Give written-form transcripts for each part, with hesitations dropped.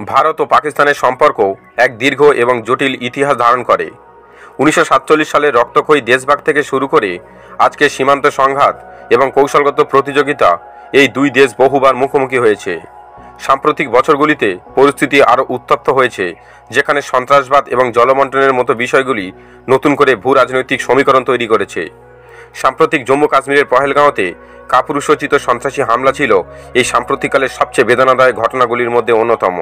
ভারত ও পাকিস্তানের সম্পর্ক এক দীর্ঘ এবং জটিল ইতিহাস ধারণ করে। 1947 সালের রক্তক্ষয়ী দেশভাগ থেকে শুরু করে আজকে সীমান্ত সংঘাত এবং কৌশলগত প্রতিযোগিতা, এই দুই দেশ বহুবার মুখোমুখি হয়েছে। সাম্প্রতিক বছরগুলিতে পরিস্থিতি আরও উত্তপ্ত হয়েছে, যেখানে সন্ত্রাসবাদ এবং জলবণ্টনের মতো বিষয়গুলি নতুন করে ভূ রাজনৈতিক সমীকরণ তৈরি করেছে। সাম্প্রতিক জম্মু কাশ্মীরের পহেলগাঁওতে কাপুরুষোচিত সন্ত্রাসী হামলা ছিল এই সাম্প্রতিককালের সবচেয়ে বেদনাদায়ক ঘটনাগুলির মধ্যে অন্যতম।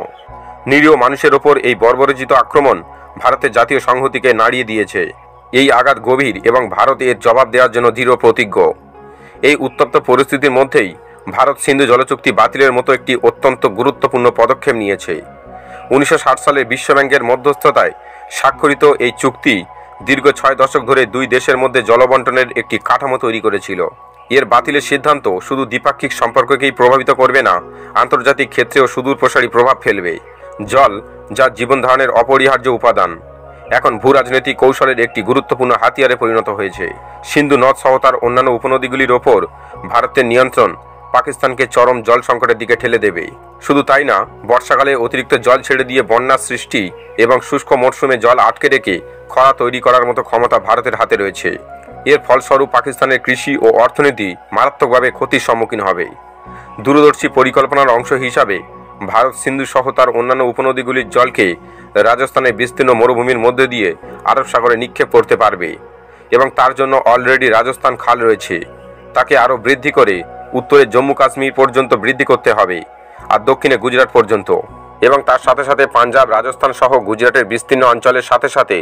নিরীহ মানুষের ওপর এই বর্বরোচিত আক্রমণ ভারতের জাতীয় সংহতিকে নাড়িয়ে দিয়েছে। এই আঘাত গভীর এবং ভারত এর জবাব দেওয়ার জন্য দৃঢ় প্রতিজ্ঞ। এই উত্তপ্ত পরিস্থিতির মধ্যেই ভারত সিন্ধু জলচুক্তি বাতিলের মতো একটি অত্যন্ত গুরুত্বপূর্ণ পদক্ষেপ নিয়েছে। 1960 সালে বিশ্বব্যাংকের মধ্যস্থতায় স্বাক্ষরিত এই চুক্তি দীর্ঘ 6 দশক ধরে দুই দেশের মধ্যে জলবণ্টনের একটি কাঠামো তৈরি করেছিল। এর বাতিলের সিদ্ধান্ত শুধু দ্বিপাক্ষিক সম্পর্ককেই প্রভাবিত করবে না, আন্তর্জাতিক ক্ষেত্রেও সুদূরপ্রসারী প্রভাব ফেলবে। জল, যা জীবন ধারণের অপরিহার্য উপাদান, এখন ভূ রাজনৈতিক কৌশলের একটি গুরুত্বপূর্ণ হাতিয়ারে পরিণত হয়েছে। সিন্ধু নদ সহ তার অন্যান্য উপনদীগুলির ওপর ভারতের নিয়ন্ত্রণ পাকিস্তানকে চরম জল সংকটের দিকে ঠেলে দেবে। শুধু তাই না, বর্ষাকালে অতিরিক্ত জল ছেড়ে দিয়ে বন্যার সৃষ্টি এবং শুষ্ক মরশুমে জল আটকে রেখে খরা তৈরি করার মতো ক্ষমতা ভারতের হাতে রয়েছে। এর ফলস্বরূপ পাকিস্তানের কৃষি ও অর্থনীতি মারাত্মকভাবে ক্ষতির সম্মুখীন হবে। দূরদর্শী পরিকল্পনার অংশ হিসাবে ভারত সিন্ধু সহ তার অন্যান্য উপনদীগুলির জলকে রাজস্থানের বিস্তীর্ণ মরুভূমির মধ্যে দিয়ে আরব সাগরে নিক্ষেপ করতে পারবে এবং তার জন্য অলরেডি রাজস্থান খাল রয়েছে। তাকে আরও বৃদ্ধি করে উত্তরে জম্মু কাশ্মীর পর্যন্ত বৃদ্ধি করতে হবে, আর দক্ষিণে গুজরাট পর্যন্ত, এবং তার সাথে সাথে পাঞ্জাব, রাজস্থান সহ গুজরাটের বিস্তীর্ণ অঞ্চলের সাথে সাথে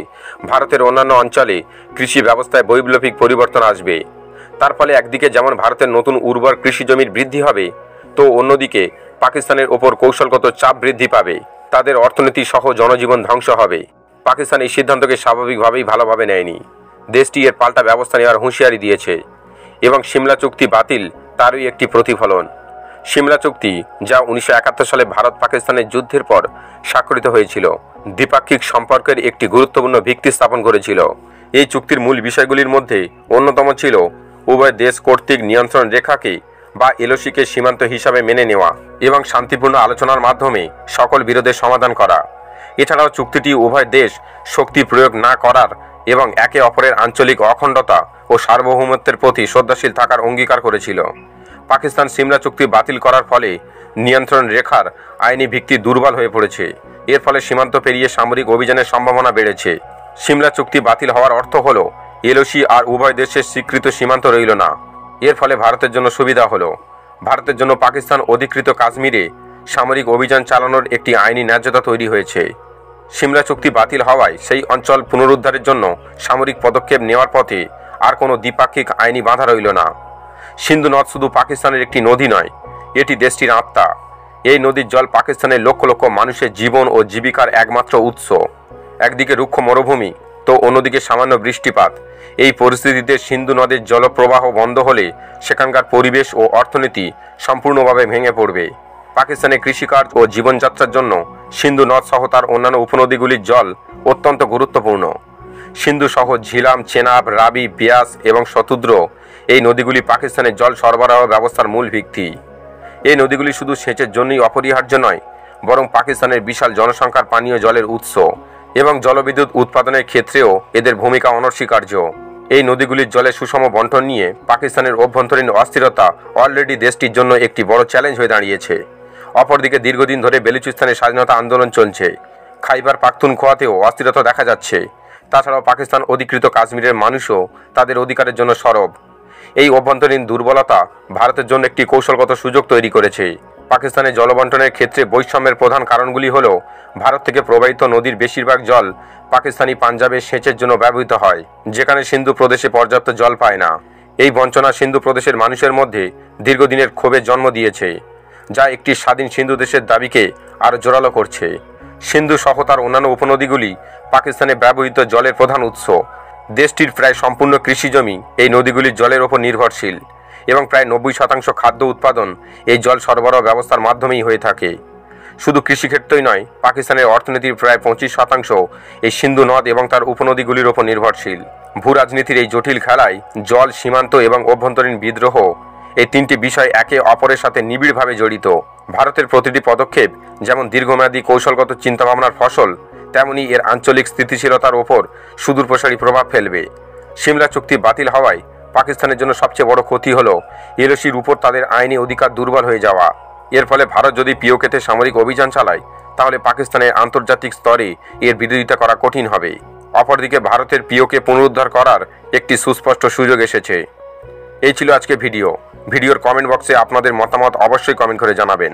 ভারতের অন্যান্য অঞ্চলে কৃষি ব্যবস্থায় বৈপ্লবিক পরিবর্তন আসবে। তার ফলে একদিকে যেমন ভারতের নতুন উর্বর কৃষি জমির বৃদ্ধি হবে, তো অন্যদিকে পাকিস্তানের ওপর কৌশলগত চাপ বৃদ্ধি পাবে, তাদের অর্থনীতি সহ জনজীবন ধ্বংস হবে। পাকিস্তান এই সিদ্ধান্তকে স্বাভাবিকভাবেই ভালোভাবে নেয়নি। দেশটি এর পাল্টা ব্যবস্থা নেওয়ার হুঁশিয়ারি দিয়েছে এবং সিমলা চুক্তি বাতিল তারই একটি প্রতিফলন। সিমলা চুক্তি, যা 1971 সালে ভারত পাকিস্তানের যুদ্ধের পর স্বাক্ষরিত হয়েছিল, দ্বিপাক্ষিক সম্পর্কের একটি গুরুত্বপূর্ণ ভিত্তি স্থাপন করেছিল। এই চুক্তির মূল বিষয়গুলির মধ্যে অন্যতম ছিল উভয় দেশ কর্তৃক নিয়ন্ত্রণ রেখাকে বা এলওসিকে সীমান্ত হিসাবে মেনে নেওয়া এবং শান্তিপূর্ণ আলোচনার মাধ্যমে সকল বিরোধের সমাধান করা। এছাড়াও চুক্তিটি উভয় দেশ শক্তি প্রয়োগ না করার এবং একে অপরের আঞ্চলিক অখণ্ডতা ও সার্বভৌমত্বের প্রতি শ্রদ্ধাশীল থাকার অঙ্গীকার করেছিল। পাকিস্তান সিমলা চুক্তি বাতিল করার ফলে নিয়ন্ত্রণ রেখার আইনি ভিত্তি দুর্বল হয়ে পড়েছে। এর ফলে সীমান্ত পেরিয়ে সামরিক অভিযানের সম্ভাবনা বেড়েছে। সিমলা চুক্তি বাতিল হওয়ার অর্থ হলো এলওসি আর উভয় দেশের স্বীকৃত সীমান্ত রইল না। এর ফলে ভারতের জন্য সুবিধা হলো, ভারতের জন্য পাকিস্তান অধিকৃত কাশ্মীরে সামরিক অভিযান চালানোর একটি আইনি ন্যায্যতা তৈরি হয়েছে। সিমলা চুক্তি বাতিল হওয়ায় সেই অঞ্চল পুনরুদ্ধারের জন্য সামরিক পদক্ষেপ নেওয়ার পথে আর কোনো দ্বিপাক্ষিক আইনি বাধা রইল না। সিন্ধু নদ শুধু পাকিস্তানের একটি নদী নয়, এটি দেশটির আত্মা। এই নদীর জল পাকিস্তানের লক্ষ লক্ষ মানুষের জীবন ও জীবিকার একমাত্র উৎস। একদিকে রুক্ষ মরুভূমি, তো অন্যদিকে সামান্য বৃষ্টিপাত। এই পরিস্থিতিতে সিন্ধু নদের জলপ্রবাহ বন্ধ হলে সেখানকার পরিবেশ ও অর্থনীতি সম্পূর্ণভাবে ভেঙে পড়বে। পাকিস্তানের কৃষিকাজ ও জীবনযাত্রার জন্য সিন্ধু নদ সহ তার অন্যান্য উপনদীগুলির জল অত্যন্ত গুরুত্বপূর্ণ। সিন্ধু সহ ঝিলাম, চেনাব, রাবি, বিয়াস এবং শতুদ্র, এই নদীগুলি পাকিস্তানের জল সরবরাহ ব্যবস্থার মূল ভিত্তি। এই নদীগুলি শুধু সেচের জন্যই অপরিহার্য নয়, বরং পাকিস্তানের বিশাল জনসংখ্যার পানীয় জলের উৎস এবং জলবিদ্যুৎ উৎপাদনের ক্ষেত্রেও এদের ভূমিকা অনস্বীকার্য। এই নদীগুলির জলের সুষম বণ্টন নিয়ে পাকিস্তানের অভ্যন্তরীণ অস্থিরতা অলরেডি দেশটির জন্য একটি বড় চ্যালেঞ্জ হয়ে দাঁড়িয়েছে। অপরদিকে দীর্ঘদিন ধরে বেলুচিস্তানের স্বাধীনতা আন্দোলন চলছে। খাইবার পাখতুনখোয়াতেও অস্থিরতা দেখা যাচ্ছে। তাছাড়াও পাকিস্তান অধিকৃত কাশ্মীরের মানুষও তাদের অধিকারের জন্য সরব। এই অভ্যন্তরীণ দুর্বলতা ভারতের জন্য একটি কৌশলগত সুযোগ তৈরি করেছে। পাকিস্তানের জলবণ্টনের ক্ষেত্রে বৈষম্যের প্রধান কারণগুলি হল, ভারত থেকে প্রবাহিত নদীর বেশিরভাগ জল পাকিস্তানি পাঞ্জাবের সেচের জন্য ব্যবহৃত হয়, যেখানে সিন্ধু প্রদেশে পর্যাপ্ত জল পায় না। এই বঞ্চনা সিন্ধু প্রদেশের মানুষের মধ্যে দীর্ঘদিনের ক্ষোভের জন্ম দিয়েছে, যা একটি স্বাধীন সিন্ধু দেশের দাবিকে আরও জোরালো করছে। সিন্ধু সহ তার অন্যান্য উপনদীগুলি পাকিস্তানে ব্যবহৃত জলের প্রধান উৎস। দেশটির প্রায় সম্পূর্ণ কৃষিজমি এই নদীগুলির জলের ওপর নির্ভরশীল এবং প্রায় 90% খাদ্য উৎপাদন এই জল সরবরাহ ব্যবস্থার মাধ্যমেই হয়ে থাকে। শুধু কৃষিক্ষেত্রই নয়, পাকিস্তানের অর্থনীতির প্রায় 25% এই সিন্ধু নদ এবং তার উপনদীগুলির ওপর নির্ভরশীল। ভূ রাজনীতির এই জটিল খেলায় জল, সীমান্ত এবং অভ্যন্তরীণ বিদ্রোহ এই তিনটি বিষয় একে অপরের সাথে নিবিড়ভাবে জড়িত। ভারতের প্রতিটি পদক্ষেপ যেমন দীর্ঘমেয়াদী কৌশলগত চিন্তাভাবনার ফসল, তেমনি এর আঞ্চলিক স্থিতিশীলতার ওপর সুদূরপ্রসারী প্রভাব ফেলবে। সিমলা চুক্তি বাতিল হওয়ায় পাকিস্তানের জন্য সবচেয়ে বড় ক্ষতি হলো এলওসির উপর তাদের আইনি অধিকার দুর্বল হয়ে যাওয়া। এর ফলে ভারত যদি পিওকেতে সামরিক অভিযান চালায়, তাহলে পাকিস্তানের আন্তর্জাতিক স্তরে এর বিরোধিতা করা কঠিন হবে। অপরদিকে ভারতের পিওকে পুনরুদ্ধার করার একটি সুস্পষ্ট সুযোগ এসেছে। এই ছিল আজকে ভিডিওর কমেন্ট বক্সে আপনাদের মতামত অবশ্যই কমেন্ট করে জানাবেন।